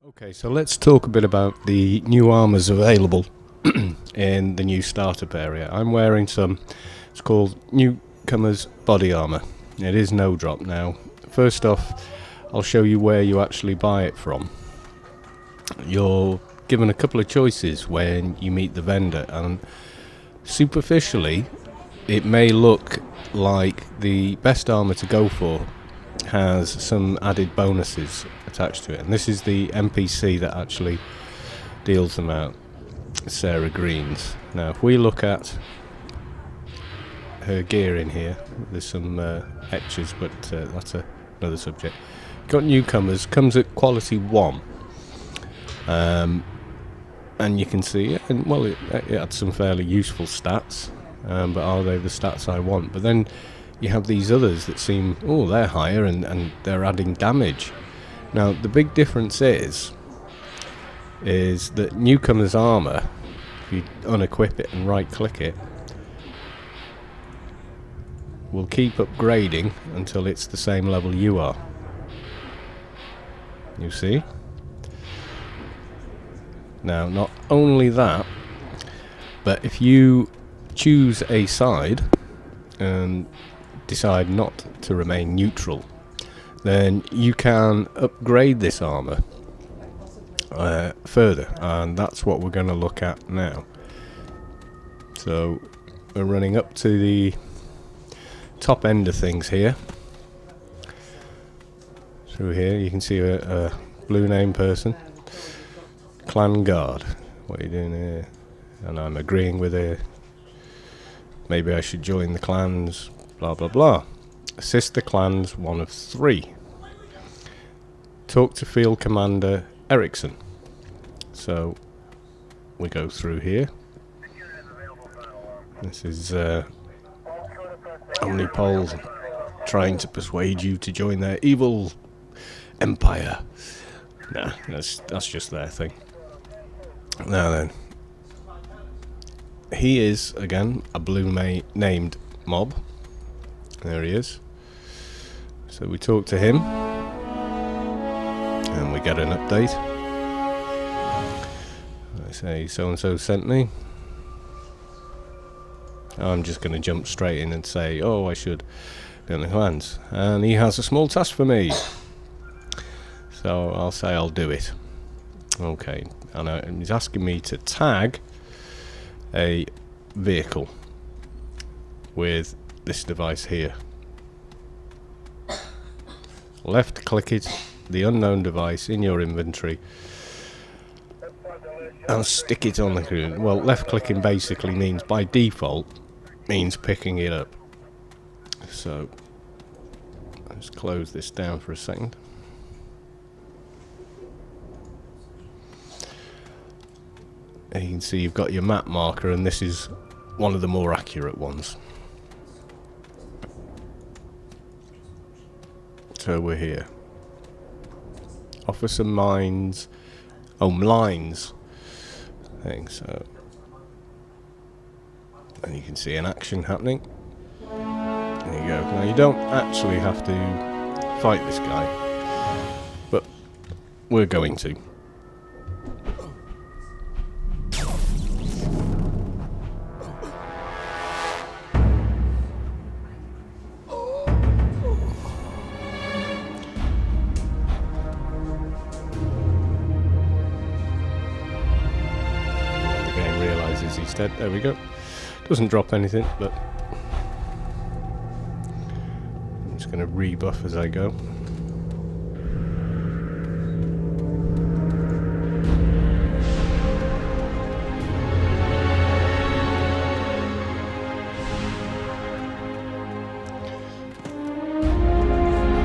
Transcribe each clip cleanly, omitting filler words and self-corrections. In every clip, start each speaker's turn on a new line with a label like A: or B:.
A: Okay, so let's talk a bit about the new armours available in the new startup area. I'm wearing some, it's called Newcomers body armour. It is no drop now. First off, I'll show you where you actually buy it from. You're given a couple of choices when you meet the vendor, and superficially it may look like the best armour to go for has some added bonuses attached to it, and this is the NPC that actually deals them out, Sarah Green's. Now if we look at her gear in here, there's some etches, but that's another subject. Got Newcomers, comes at quality 1, and you can see, and well, it had some fairly useful stats, but are they the stats I want? But then you have these others that seem, oh, they're higher and they're adding damage. Now the big difference is that Newcomer's armour, if you unequip it and right click it, will keep upgrading until it's the same level you are. You see? Now not only that, but if you choose a side and decide not to remain neutral, then you can upgrade this armour further, and that's what we're going to look at now. So we're running up to the top end of things here. Through here you can see a blue name person, Clan Guard. What are you doing here? And I'm agreeing with her. Maybe I should join the clans, blah blah blah. Assist the clans, 1 of 3. Talk to Field Commander Erickson. So we go through here. This is Omnipol trying to persuade you to join their evil empire. Nah, that's just their thing. Now then, he is again a blue named mob. There he is. So we talk to him and we get an update. I say so and so sent me. I'm just going to jump straight in and say, oh, I should be on the clans, and he has a small task for me. So I'll say I'll do it. Okay, and he's asking me to tag a vehicle with this device here. Left click it, the unknown device in your inventory, and stick it on the ground. Well, left clicking basically means, by default, means picking it up. So let's close this down for a second. And you can see you've got your map marker, and this is one of the more accurate ones. So we're here. Offer some mines. Oh, lines. Thing. So, and you can see an action happening. There you go. Now you don't actually have to fight this guy, but we're going to. He's dead. There we go. Doesn't drop anything, but I'm just going to rebuff as I go.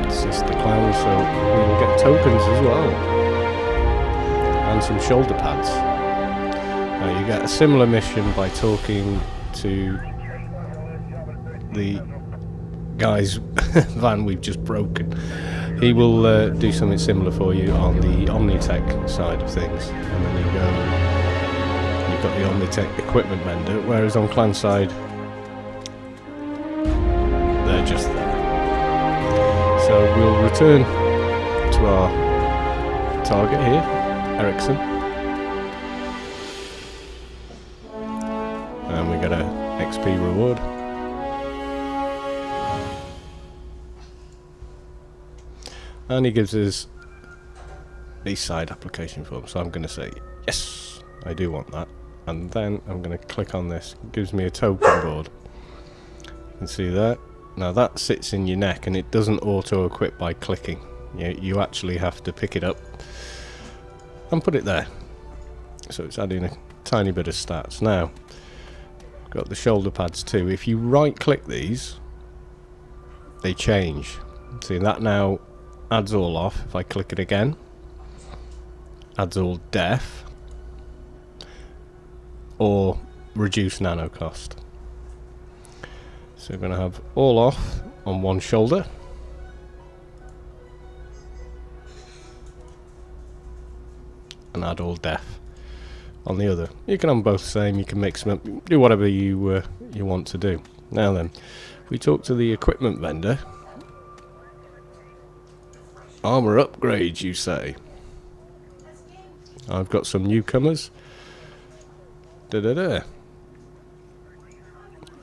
A: Assist the clown, so we will get tokens as well, and some shoulder pads. You get a similar mission by talking to the guy's van we've just broken. He will do something similar for you on the Omnitech side of things, and then you go, you've got the Omnitech equipment vendor, whereas on clan side they're just there. So we'll return to our target here. Ericsson. And we get a XP reward. And he gives us the side application form. So I'm going to say, yes, I do want that. And then I'm going to click on this. It gives me a token board. You can see that. Now that sits in your neck and it doesn't auto-equip by clicking. You actually have to pick it up and put it there. So it's adding a tiny bit of stats. Now, we've got the shoulder pads too. If you right-click these, they change. See, that now adds all off. If I click it again, adds all def, or reduce nano cost. So we're going to have all off on one shoulder. And add all def on the other. You can have them both the same, you can mix them up, do whatever you want to do. Now then, we talk to the equipment vendor. Armour upgrades, you say? I've got some newcomers. Da-da-da.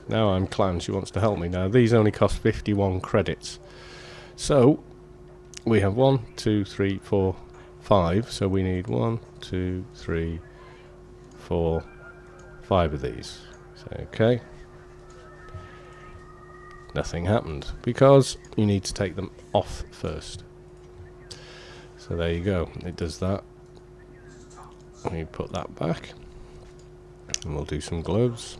A: Now I'm Clan, she wants to help me. Now these only cost 51 credits. So, we have 1, 2, 3, 4, 5. So we need 1, 2, 3, 4, 5 of these. So, okay. Nothing happened because you need to take them off first. So there you go, it does that. We put that back. And we'll do some gloves.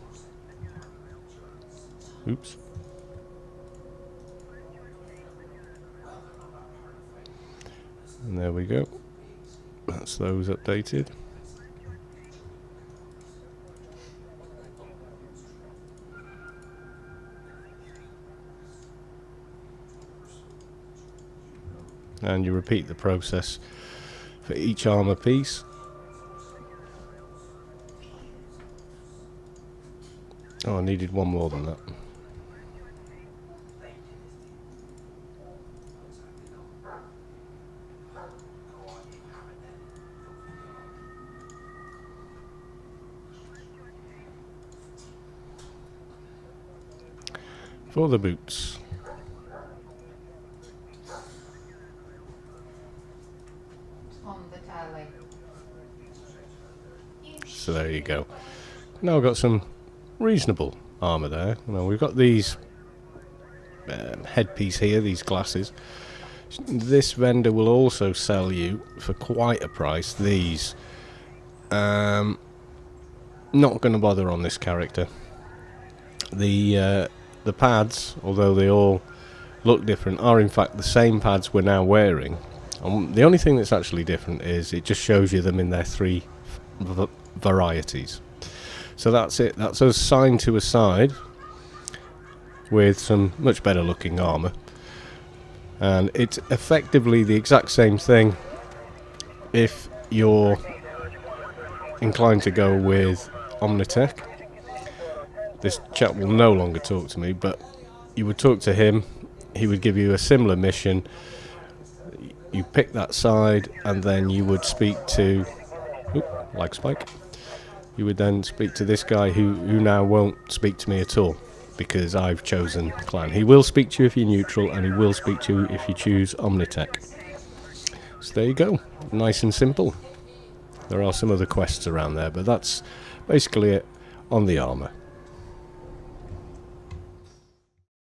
A: Oops. And there we go. That's those updated. And you repeat the process for each armour piece. Oh, I needed one more than that. For the boots. So there you go. Now I've got some reasonable armour there. Now we've got these headpiece here, these glasses. This vendor will also sell you for quite a price these. Not going to bother on this character. The pads, although they all look different, are in fact the same pads we're now wearing. The only thing that's actually different is it just shows you them in their 3 varieties. So that's it. That's us signed to a side with some much better looking armour. And it's effectively the exact same thing if you're inclined to go with Omnitech. This chap will no longer talk to me, but you would talk to him, he would give you a similar mission. You pick that side and then you would speak to like Spike. You would then speak to this guy who now won't speak to me at all because I've chosen Clan. He will speak to you if you're neutral and he will speak to you if you choose Omnitech. So there you go, nice and simple. There are some other quests around there, but that's basically it on the armour.